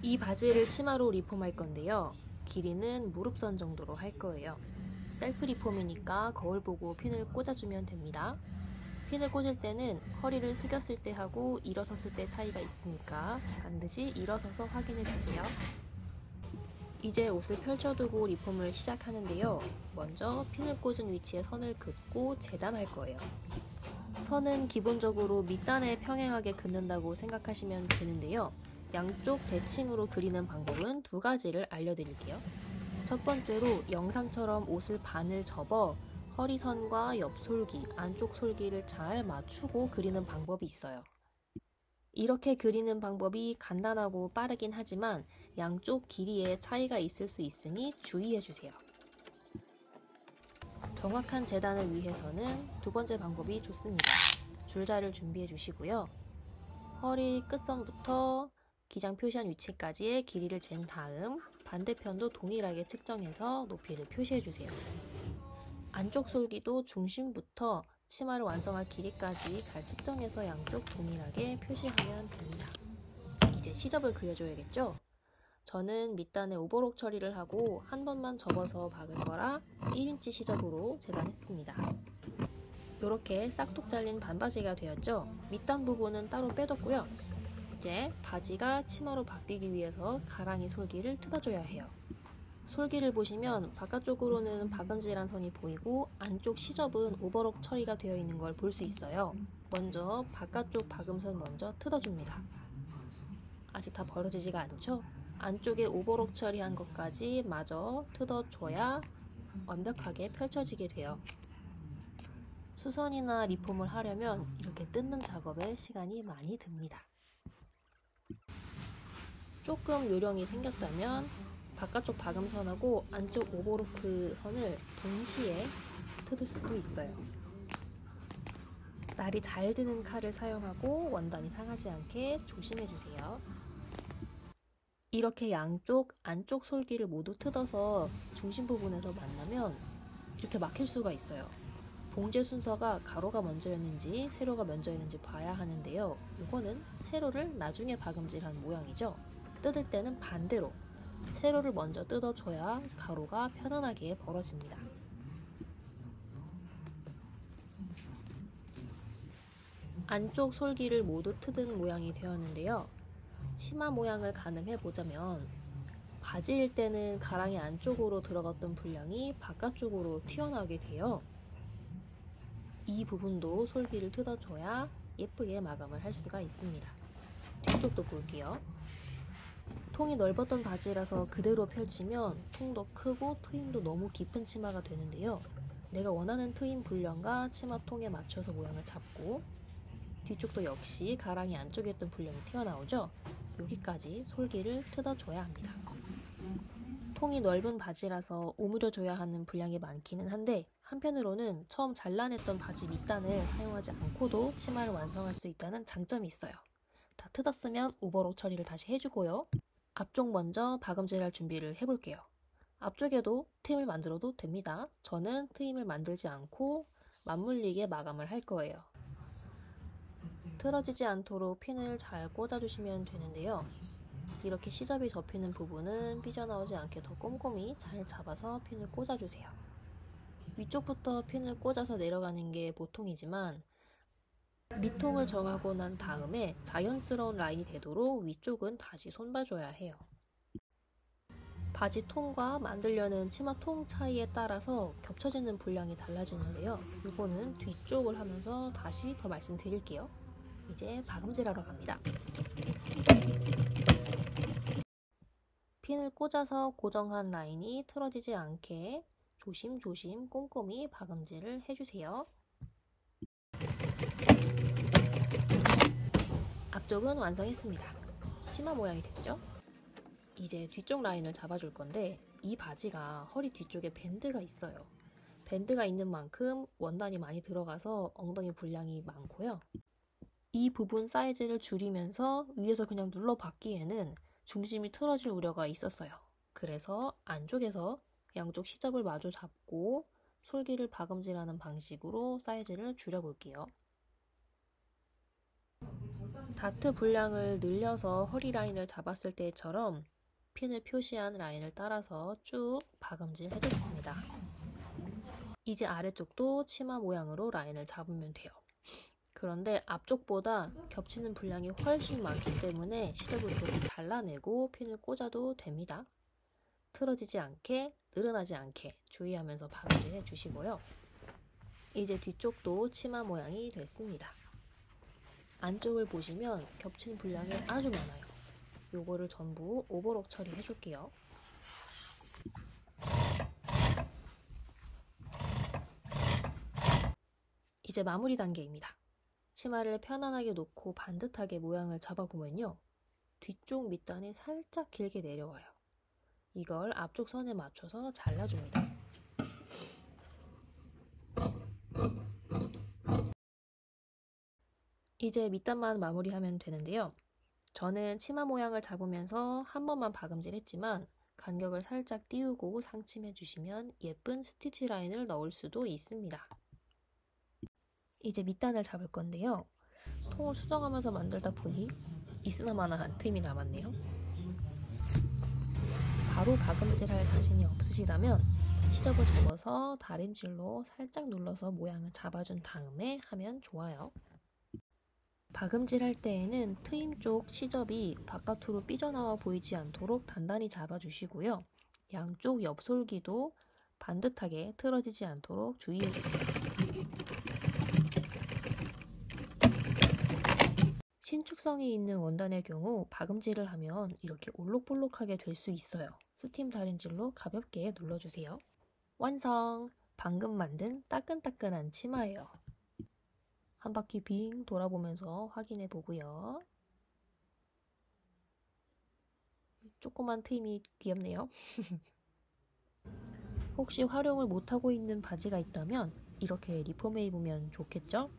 이 바지를 치마로 리폼할 건데요. 길이는 무릎선 정도로 할 거예요. 셀프 리폼이니까 거울 보고 핀을 꽂아주면 됩니다. 핀을 꽂을 때는 허리를 숙였을 때 하고 일어섰을 때 차이가 있으니까 반드시 일어서서 확인해 주세요. 이제 옷을 펼쳐두고 리폼을 시작하는데요. 먼저 핀을 꽂은 위치에 선을 긋고 재단할 거예요. 선은 기본적으로 밑단에 평행하게 긋는다고 생각하시면 되는데요. 양쪽 대칭으로 그리는 방법은 두 가지를 알려드릴게요. 첫 번째로 영상처럼 옷을 반을 접어 허리선과 옆솔기, 안쪽 솔기를 잘 맞추고 그리는 방법이 있어요. 이렇게 그리는 방법이 간단하고 빠르긴 하지만 양쪽 길이에 차이가 있을 수 있으니 주의해주세요. 정확한 재단을 위해서는 두 번째 방법이 좋습니다. 줄자를 준비해 주시고요. 허리 끝선부터 기장 표시한 위치까지의 길이를 잰 다음 반대편도 동일하게 측정해서 높이를 표시해 주세요. 안쪽 솔기도 중심부터 치마를 완성할 길이까지 잘 측정해서 양쪽 동일하게 표시하면 됩니다. 이제 시접을 그려줘야겠죠? 저는 밑단에 오버록 처리를 하고 한 번만 접어서 박을 거라 1인치 시접으로 재단했습니다. 이렇게 싹둑 잘린 반바지가 되었죠? 밑단 부분은 따로 빼뒀고요. 이제 바지가 치마로 바뀌기 위해서 가랑이 솔기를 뜯어줘야 해요. 솔기를 보시면 바깥쪽으로는 박음질한 선이 보이고 안쪽 시접은 오버록 처리가 되어 있는 걸 볼 수 있어요. 먼저 바깥쪽 박음선 먼저 뜯어줍니다. 아직 다 벌어지지가 않죠? 안쪽에 오버록 처리한 것까지 마저 뜯어줘야 완벽하게 펼쳐지게 돼요. 수선이나 리폼을 하려면 이렇게 뜯는 작업에 시간이 많이 듭니다. 조금 요령이 생겼다면 바깥쪽 박음선하고 안쪽 오버로크 선을 동시에 뜯을 수도 있어요. 날이 잘 드는 칼을 사용하고 원단이 상하지 않게 조심해주세요. 이렇게 양쪽 안쪽 솔기를 모두 뜯어서 중심 부분에서 만나면 이렇게 막힐 수가 있어요. 봉제 순서가 가로가 먼저였는지 세로가 먼저였는지 봐야 하는데요. 이거는 세로를 나중에 박음질한 모양이죠. 뜯을 때는 반대로 세로를 먼저 뜯어줘야 가로가 편안하게 벌어집니다. 안쪽 솔기를 모두 뜯은 모양이 되었는데요. 치마 모양을 가늠해 보자면 바지일 때는 가랑이 안쪽으로 들어갔던 분량이 바깥쪽으로 튀어나오게 돼요. 이 부분도 솔기를 뜯어줘야 예쁘게 마감을 할 수가 있습니다. 뒤쪽도 볼게요. 통이 넓었던 바지라서 그대로 펼치면 통도 크고 트임도 너무 깊은 치마가 되는데요. 내가 원하는 트임 분량과 치마 통에 맞춰서 모양을 잡고 뒤쪽도 역시 가랑이 안쪽에 있던 분량이 튀어나오죠. 여기까지 솔기를 뜯어줘야 합니다. 통이 넓은 바지라서 오므려줘야 하는 분량이 많기는 한데 한편으로는 처음 잘라냈던 바지 밑단을 사용하지 않고도 치마를 완성할 수 있다는 장점이 있어요. 다 뜯었으면 오버록 처리를 다시 해주고요. 앞쪽 먼저 박음질할 준비를 해볼게요. 앞쪽에도 트임을 만들어도 됩니다. 저는 트임을 만들지 않고 맞물리게 마감을 할 거예요. 틀어지지 않도록 핀을 잘 꽂아주시면 되는데요. 이렇게 시접이 접히는 부분은 삐져나오지 않게 더 꼼꼼히 잘 잡아서 핀을 꽂아주세요. 위쪽부터 핀을 꽂아서 내려가는 게 보통이지만 밑통을 정하고 난 다음에 자연스러운 라인이 되도록 위쪽은 다시 손봐줘야 해요. 바지 통과 만들려는 치마 통 차이에 따라서 겹쳐지는 분량이 달라지는데요. 이거는 뒤쪽을 하면서 다시 더 말씀드릴게요. 이제 박음질하러 갑니다. 핀을 꽂아서 고정한 라인이 틀어지지 않게 조심조심 꼼꼼히 박음질을 해주세요. 앞쪽은 완성했습니다. 치마 모양이 됐죠? 이제 뒤쪽 라인을 잡아줄 건데 이 바지가 허리 뒤쪽에 밴드가 있어요. 밴드가 있는 만큼 원단이 많이 들어가서 엉덩이 분량이 많고요. 이 부분 사이즈를 줄이면서 위에서 그냥 눌러 받기에는 중심이 틀어질 우려가 있었어요. 그래서 안쪽에서 양쪽 시접을 마주 잡고 솔기를 박음질하는 방식으로 사이즈를 줄여볼게요. 다트 분량을 늘려서 허리 라인을 잡았을 때처럼 핀을 표시한 라인을 따라서 쭉 박음질 해줬습니다. 이제 아래쪽도 치마 모양으로 라인을 잡으면 돼요. 그런데 앞쪽보다 겹치는 분량이 훨씬 많기 때문에 시접을 조금 잘라내고 핀을 꽂아도 됩니다. 틀어지지 않게, 늘어나지 않게 주의하면서 박음질 해주시고요. 이제 뒤쪽도 치마 모양이 됐습니다. 안쪽을 보시면 겹친 분량이 아주 많아요. 요거를 전부 오버록 처리해 줄게요. 이제 마무리 단계입니다. 치마를 편안하게 놓고 반듯하게 모양을 잡아보면요. 뒤쪽 밑단이 살짝 길게 내려와요. 이걸 앞쪽 선에 맞춰서 잘라줍니다. 이제 밑단만 마무리하면 되는데요. 저는 치마 모양을 잡으면서 한 번만 박음질 했지만 간격을 살짝 띄우고 상침해 주시면 예쁜 스티치 라인을 넣을 수도 있습니다. 이제 밑단을 잡을 건데요. 통을 수정하면서 만들다 보니 있으나마나한 틈이 남았네요. 바로 박음질 할 자신이 없으시다면 시접을 접어서 다림질로 살짝 눌러서 모양을 잡아준 다음에 하면 좋아요. 박음질 할 때에는 트임 쪽 시접이 바깥으로 삐져나와 보이지 않도록 단단히 잡아주시고요. 양쪽 옆솔기도 반듯하게 틀어지지 않도록 주의해주세요. 신축성이 있는 원단의 경우 박음질을 하면 이렇게 올록볼록하게 될 수 있어요. 스팀 다림질로 가볍게 눌러주세요. 완성! 방금 만든 따끈따끈한 치마예요. 한 바퀴 빙 돌아보면서 확인해 보고요. 조그만 트임이 귀엽네요. 혹시 활용을 못하고 있는 바지가 있다면 이렇게 리폼해 입으면 좋겠죠?